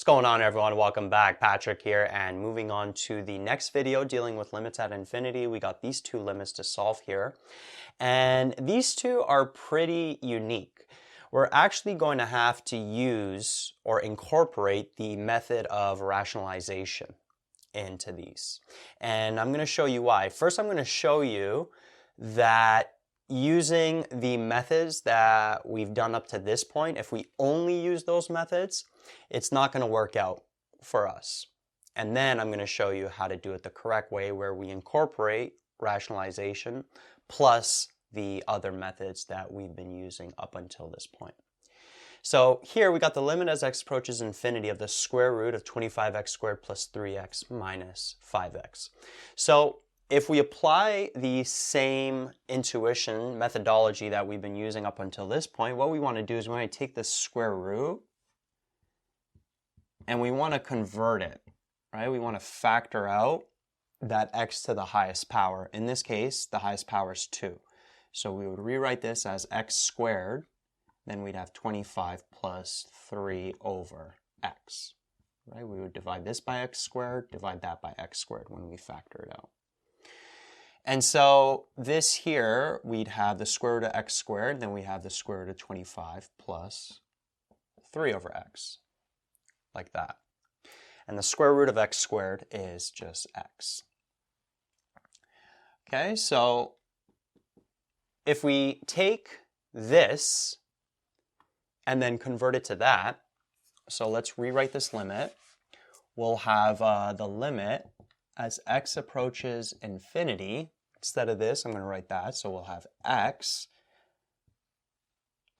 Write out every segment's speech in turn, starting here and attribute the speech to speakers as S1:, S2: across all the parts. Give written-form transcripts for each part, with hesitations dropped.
S1: What's going on, everyone? Welcome back. Patrick here, and moving on to the next video dealing with limits at infinity. We got these two limits to solve here, and these two are pretty unique. We're actually going to have to use or incorporate the method of rationalization into these, and I'm going to show you why. First, I'm going to show you that using the methods that we've done up to this point, if we only use those methods, it's not going to work out for us. And then I'm going to show you how to do it the correct way, where we incorporate rationalization plus the other methods that we've been using up until this point. So here we got the limit as x approaches infinity of the square root of 25x squared plus 3x minus 5x. So if we apply the same intuition methodology that we've been using up until this point, what we want to do is we want to take the square root and we want to convert it, right? We want to factor out that x to the highest power. In this case, the highest power is 2. So we would rewrite this as x squared, then we'd have 25 plus 3 over x, right? We would divide this by x squared, divide that by x squared when we factor it out. And so this here, we'd have the square root of x squared, then we have the square root of 25 plus 3 over x, like that. And the square root of x squared is just x. Okay, so if we take this and then convert it to that, so let's rewrite this limit. We'll have the limit as x approaches infinity. Instead of this, I'm going to write that. So we'll have x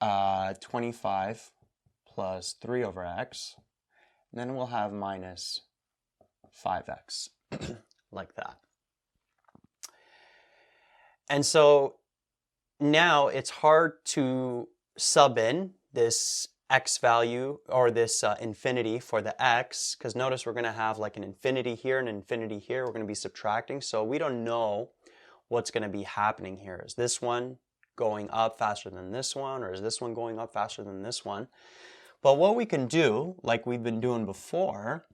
S1: 25 plus 3 over x. And then we'll have minus 5x, like that. And so now it's hard to sub in this x value or this infinity for the x, because notice we're going to have like an infinity here and an infinity here. We're going to be subtracting, so we don't know what's going to be happening here. Is this one going up faster than this one, or is this one going up faster than this one? But what we can do, like we've been doing before,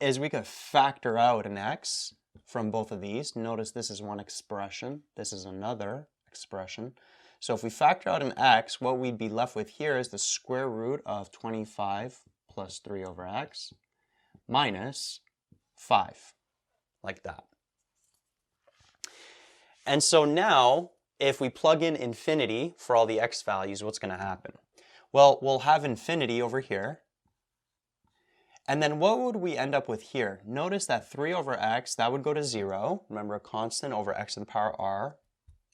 S1: is we could factor out an x from both of these. Notice this is one expression, this is another expression. So if we factor out an x, what we'd be left with here is the square root of 25 plus 3 over x minus 5, like that. And so now, if we plug in infinity for all the x values, what's going to happen? Well, we'll have infinity over here. And then what would we end up with here? Notice that 3 over x, that would go to 0. Remember, a constant over x to the power r.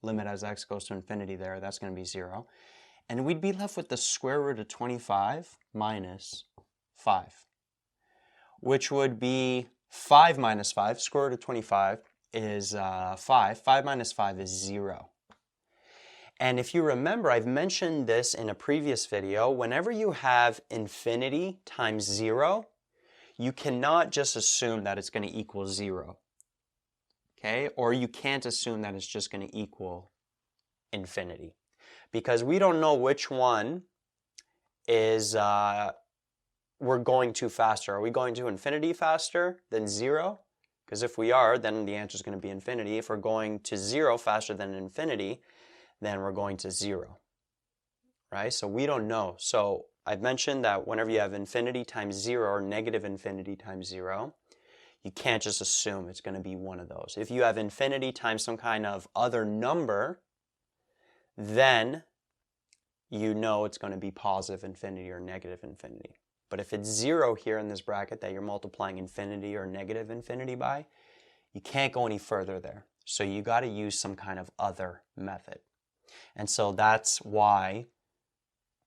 S1: Limit as x goes to infinity there, that's going to be 0. And we'd be left with the square root of 25 minus 5, which would be 5 minus 5. Square root of 25 is 5. 5 minus 5 is 0. And if you remember, I've mentioned this in a previous video, whenever you have infinity times 0, you cannot just assume that it's going to equal 0. Okay, or you can't assume that it's just going to equal infinity, because we don't know which one is we're going to faster. Are we going to infinity faster than 0? Because if we are, then the answer is going to be infinity. If we're going to 0 faster than infinity, then we're going to 0, right? So we don't know. So I've mentioned that whenever you have infinity times 0 or negative infinity times 0, you can't just assume it's going to be one of those. If you have infinity times some kind of other number, then you know it's going to be positive infinity or negative infinity. But if it's 0 here in this bracket that you're multiplying infinity or negative infinity by, you can't go any further there. So you got to use some kind of other method. And so that's why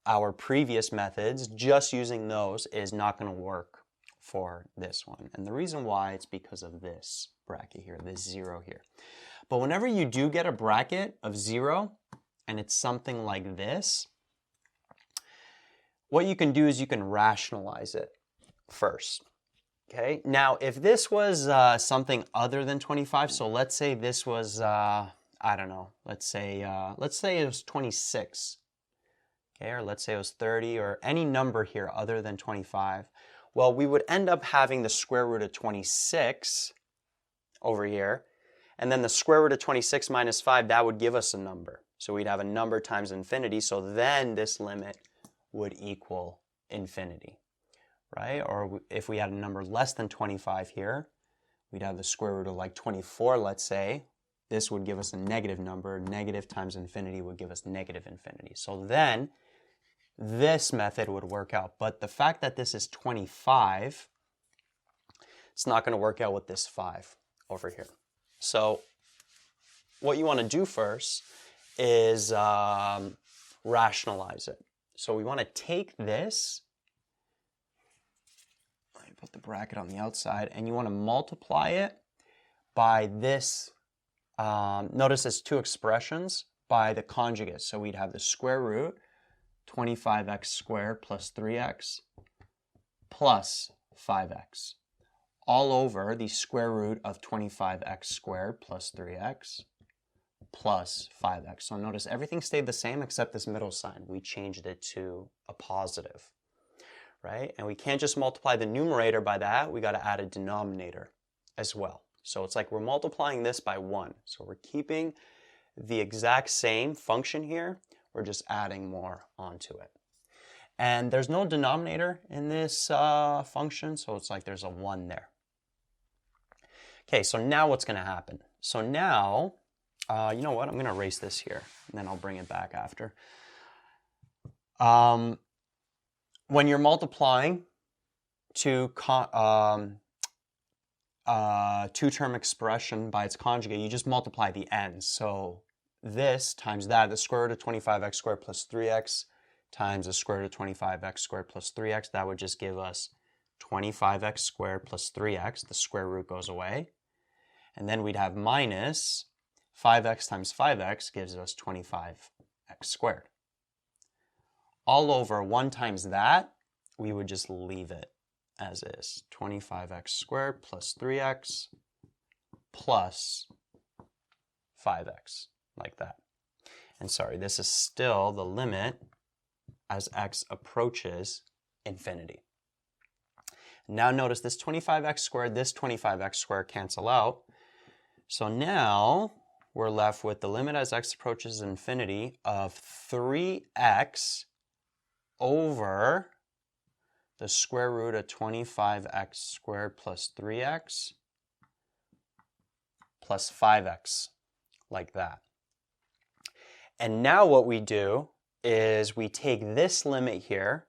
S1: our previous methods, just using those, is not going to work for this one. And the reason why, it's because of this bracket here, this 0 here. But whenever you do get a bracket of 0 and it's something like this, what you can do is you can rationalize it first. Okay, now if this was something other than 25, so let's say this was I don't know, let's say it was 26. okay, or let's say it was 30, or any number here other than 25, well, we would end up having the square root of 26 over here, and then the square root of 26 minus 5, that would give us a number. So we'd have a number times infinity, so then this limit would equal infinity, right? Or if we had a number less than 25 here, we'd have the square root of like 24, let's say. This would give us a negative number. Negative times infinity would give us negative infinity. So then this method would work out. But the fact that this is 25, it's not going to work out with this 5 over here. So what you want to do first is rationalize it. So we want to take this, let me put the bracket on the outside, and you want to multiply it by this. Notice there's two expressions by the conjugate. So we'd have the square root, 25x squared plus 3x plus 5x, all over the square root of 25x squared plus 3x plus 5x. So notice everything stayed the same except this middle sign. We changed it to a positive, right? And we can't just multiply the numerator by that. We got to add a denominator as well. So it's like we're multiplying this by 1. So we're keeping the exact same function here. We're just adding more onto it. And there's no denominator in this function, so it's like there's a 1 there. Okay, so now what's going to happen? So now, you know what? I'm going to erase this here, and then I'll bring it back after. When you're multiplying two-term expression by its conjugate, you just multiply the ends. So this times that, the square root of 25x squared plus 3x times the square root of 25x squared plus 3x, that would just give us 25x squared plus 3x. The square root goes away. And then we'd have minus 5x times 5x gives us 25x squared. All over 1 times that, we would just leave it as is. 25x squared plus 3x plus 5x, like that. And sorry, this is still the limit as x approaches infinity. Now notice this 25x squared, this 25x squared cancel out. So now we're left with the limit as x approaches infinity of 3x over the square root of 25x squared plus 3x plus 5x, like that. And now what we do is we take this limit here.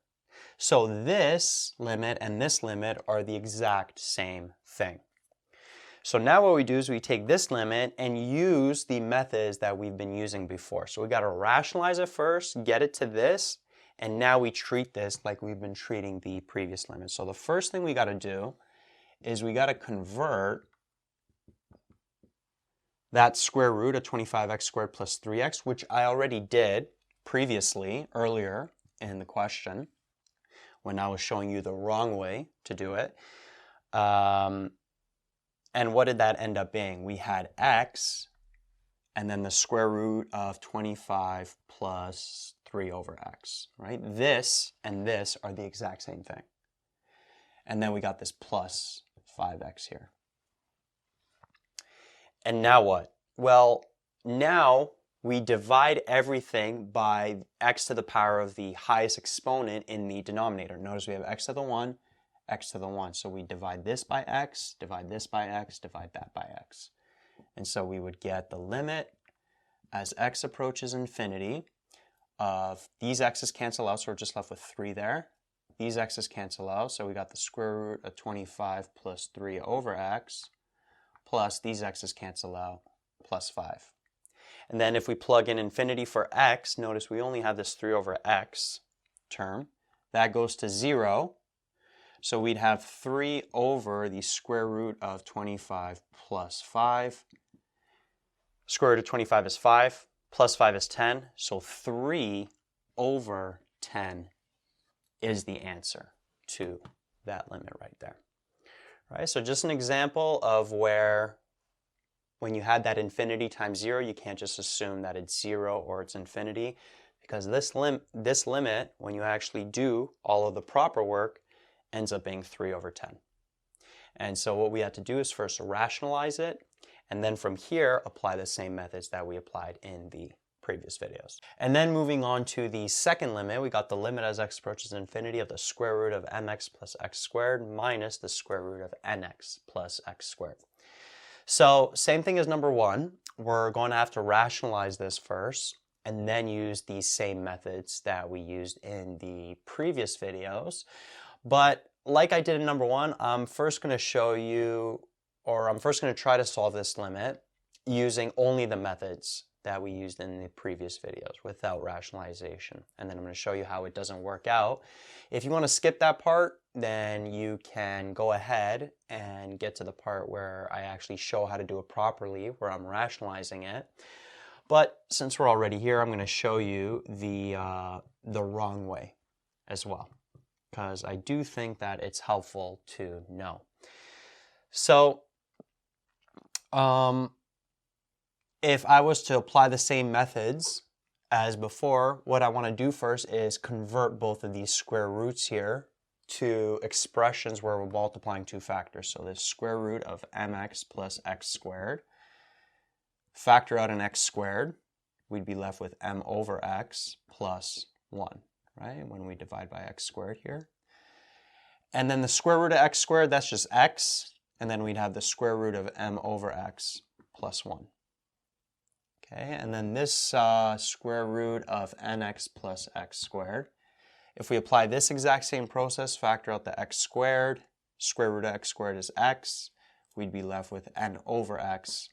S1: So this limit and this limit are the exact same thing. So now what we do is we take this limit and use the methods that we've been using before. So we got to rationalize it first, get it to this, and now we treat this like we've been treating the previous limit. So the first thing we got to do is we got to convert that square root of 25x squared plus 3x, which I already did previously, earlier in the question, when I was showing you the wrong way to do it. And what did that end up being? We had x, and then the square root of 25 plus 3 over x, right? This and this are the exact same thing. And then we got this plus 5x here. And now what? Well, now we divide everything by x to the power of the highest exponent in the denominator. Notice we have x to the 1, x to the 1. So we divide this by x, divide this by x, divide that by x. And so we would get the limit as x approaches infinity of these x's cancel out, so we're just left with 3 there. These x's cancel out, so we got the square root of 25 plus 3 over x, plus these x's cancel out, plus 5. And then if we plug in infinity for x, notice we only have this 3 over x term. That goes to 0. So we'd have 3 over the square root of 25 plus 5. Square root of 25 is 5, plus 5 is 10. So 3 over 10 is the answer to that limit right there. All right, so just an example of where when you had that infinity times 0, you can't just assume that it's 0 or it's infinity, because this limit, when you actually do all of the proper work, ends up being 3 over 10. And so what we have to do is first rationalize it, and then from here, apply the same methods that we applied in the previous videos. And then moving on to the second limit, we got the limit as x approaches infinity of the square root of mx plus x squared minus the square root of nx plus x squared. So same thing as number one, we're going to have to rationalize this first and then use these same methods that we used in the previous videos. But like I did in number one, I'm first going to show you, or I'm first going to try to solve this limit using only the methods that we used in the previous videos without rationalization. And then I'm going to show you how it doesn't work out. If you want to skip that part, then you can go ahead and get to the part where I actually show how to do it properly, where I'm rationalizing it. But since we're already here, I'm going to show you the wrong way as well, because I do think that it's helpful to know. So, if I was to apply the same methods as before, what I want to do first is convert both of these square roots here to expressions where we're multiplying two factors. So the square root of mx plus x squared, factor out an x squared, we'd be left with m over x plus 1, right? When we divide by x squared here. And then the square root of x squared, that's just x, and then we'd have the square root of m over x plus 1. Okay, and then this square root of nx plus x squared. If we apply this exact same process, factor out the x squared, square root of x squared is x, we'd be left with n over x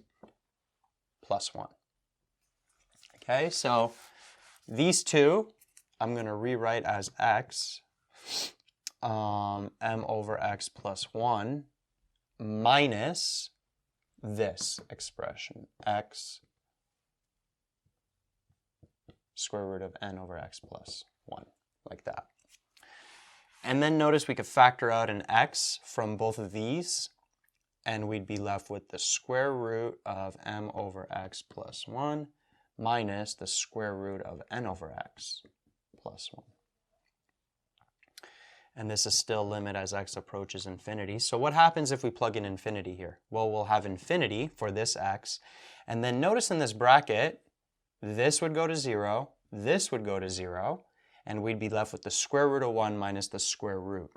S1: plus 1. Okay, so these two I'm going to rewrite as x, m over x plus 1 minus this expression, x square root of n over x plus 1, like that. And then notice we could factor out an x from both of these, and we'd be left with the square root of m over x plus 1 minus the square root of n over x plus 1. And this is still limit as x approaches infinity. So what happens if we plug in infinity here? Well, we'll have infinity for this x, and then notice in this bracket, this would go to 0, this would go to 0, and we'd be left with the square root of 1 minus the square root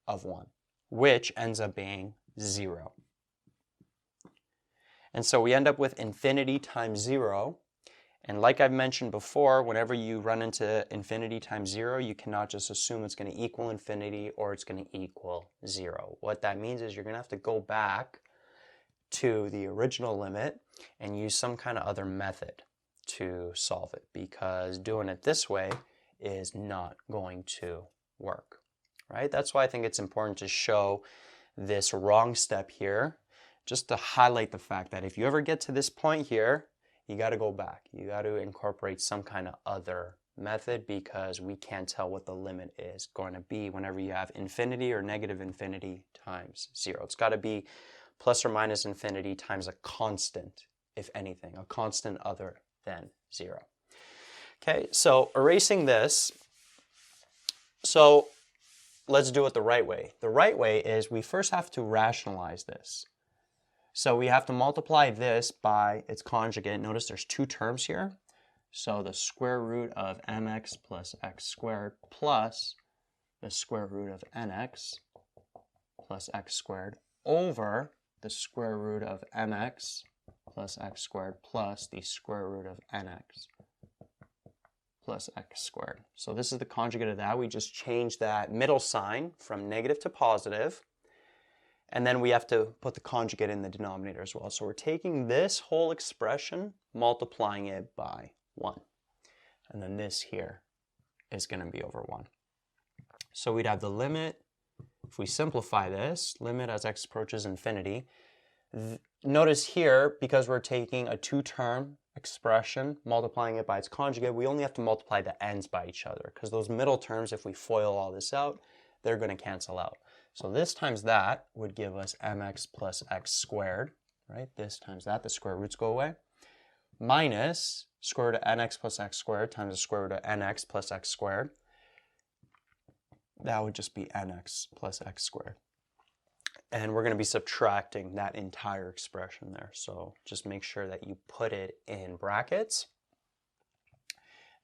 S1: of 1, which ends up being 0. And so we end up with infinity times 0. And like I've mentioned before, whenever you run into infinity times 0, you cannot just assume it's going to equal infinity or it's going to equal 0. What that means is you're going to have to go back to the original limit and use some kind of other method to solve it, because doing it this way is not going to work, right? That's why I think it's important to show this wrong step here, just to highlight the fact that if you ever get to this point here, you got to go back. You got to incorporate some kind of other method, because we can't tell what the limit is going to be whenever you have infinity or negative infinity times 0. It's got to be plus or minus infinity times a constant, if anything, a constant other than 0. Okay, so erasing this, so let's do it the right way. The right way is we first have to rationalize this. So we have to multiply this by its conjugate. Notice there's two terms here. So the square root of mx plus x squared plus the square root of nx plus x squared over the square root of mx plus x squared plus the square root of nx plus x squared. So this is the conjugate of that. We just changed that middle sign from negative to positive. And then we have to put the conjugate in the denominator as well. So we're taking this whole expression, multiplying it by 1. And then this here is going to be over 1. So we'd have the limit, if we simplify this, limit as x approaches infinity. Notice here, because we're taking a two-term expression, multiplying it by its conjugate, we only have to multiply the ends by each other, because those middle terms, if we FOIL all this out, they're going to cancel out. So this times that would give us mx plus x squared, right? This times that, the square roots go away, minus square root of nx plus x squared times the square root of nx plus x squared. That would just be nx plus x squared. And we're going to be subtracting that entire expression there. So just make sure that you put it in brackets.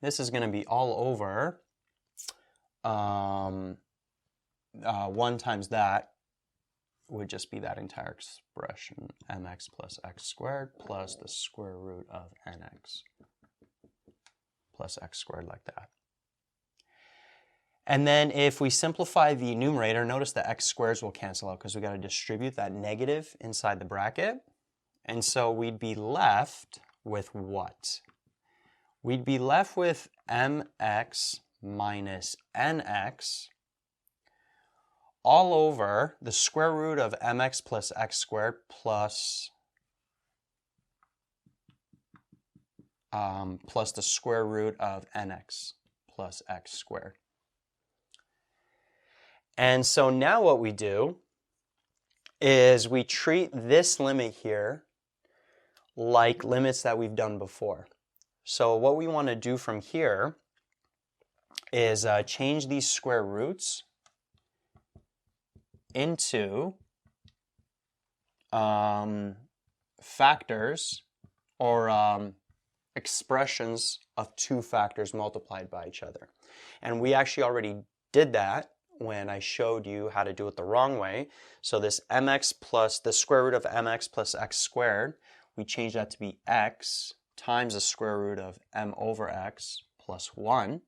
S1: This is going to be all over 1 times that would just be that entire expression, mx plus x squared plus the square root of nx plus x squared, like that. And then if we simplify the numerator, notice the x squares will cancel out because we got to distribute that negative inside the bracket. And so we'd be left with what? We'd be left with mx minus nx all over the square root of mx plus x squared plus the square root of nx plus x squared. And so now what we do is we treat this limit here like limits that we've done before. So what we want to do from here is change these square roots into factors or expressions of two factors multiplied by each other. And we actually already did that when I showed you how to do it the wrong way. So this mx plus the square root of mx plus x squared, we change that to be x times the square root of m over x plus 1.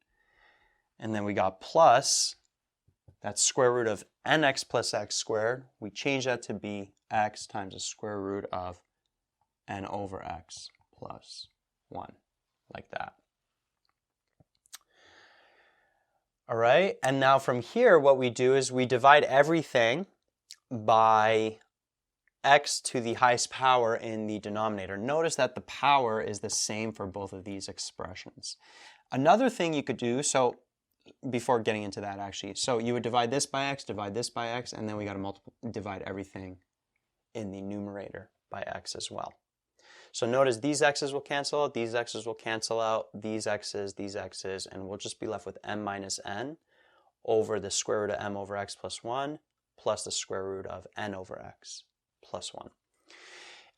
S1: And then we got plus that square root of nx plus x squared. We change that to be x times the square root of n over x plus 1, like that. All right, and now from here what we do is we divide everything by x to the highest power in the denominator. Notice that the power is the same for both of these expressions. Another thing you could do, so before getting into that actually, so you would divide this by x, divide this by x, and then we got to divide everything in the numerator by x as well. So notice these x's will cancel out, these x's will cancel out, these x's, and we'll just be left with m minus n over the square root of m over x plus 1 plus the square root of n over x plus 1.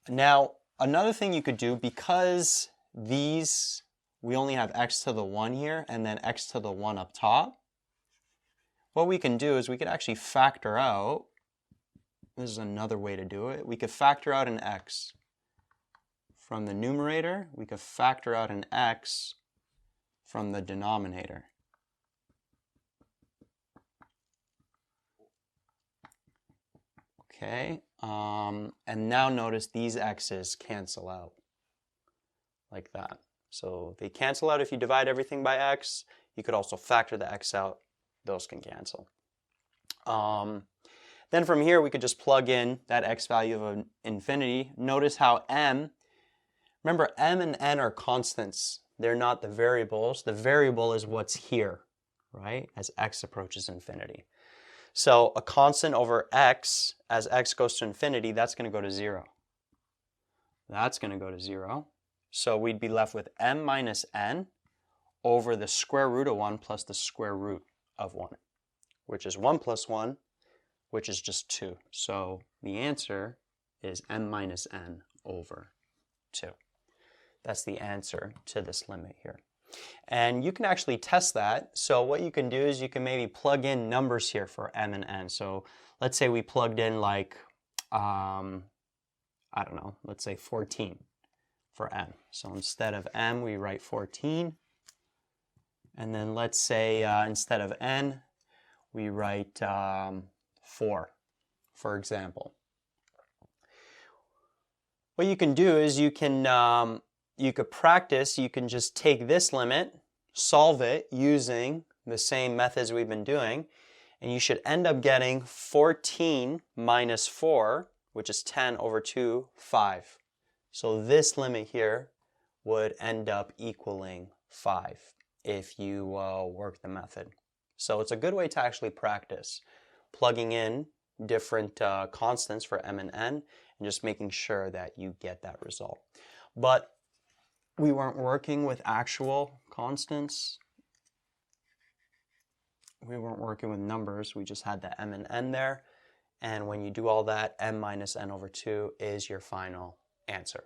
S1: Now, another thing you could do, because these, we only have x to the 1 here and then x to the 1 up top, what we can do is we could actually factor out, this is another way to do it, we could factor out an x from the numerator, we could factor out an x from the denominator. Okay, and now notice these x's cancel out like that. So they cancel out if you divide everything by x. You could also factor the x out. Those can cancel. Then from here we could just plug in that x value of infinity. Notice how m, remember m and n are constants. They're not the variables. The variable is what's here, right, as x approaches infinity. So a constant over x, as x goes to infinity, that's going to go to 0. That's going to go to 0. So we'd be left with m minus n over the square root of 1 plus the square root of 1, which is 1 plus 1, which is just 2. So the answer is m minus n over 2. That's the answer to this limit here. And you can actually test that. So what you can do is you can maybe plug in numbers here for m and n. So let's say we plugged in like, I don't know, let's say 14 for m. So instead of m, we write 14. And then let's say instead of n, we write 4, for example. What you can do is you could practice, you can just take this limit, solve it using the same methods we've been doing, and you should end up getting 14 minus 4, which is 10 over 2, 5. So this limit here would end up equaling 5 if you work the method. So it's a good way to actually practice plugging in different constants for m and n and just making sure that you get that result. But we weren't working with actual constants. We weren't working with numbers. We just had the m and n there. And when you do all that, m minus n over 2 is your final answer.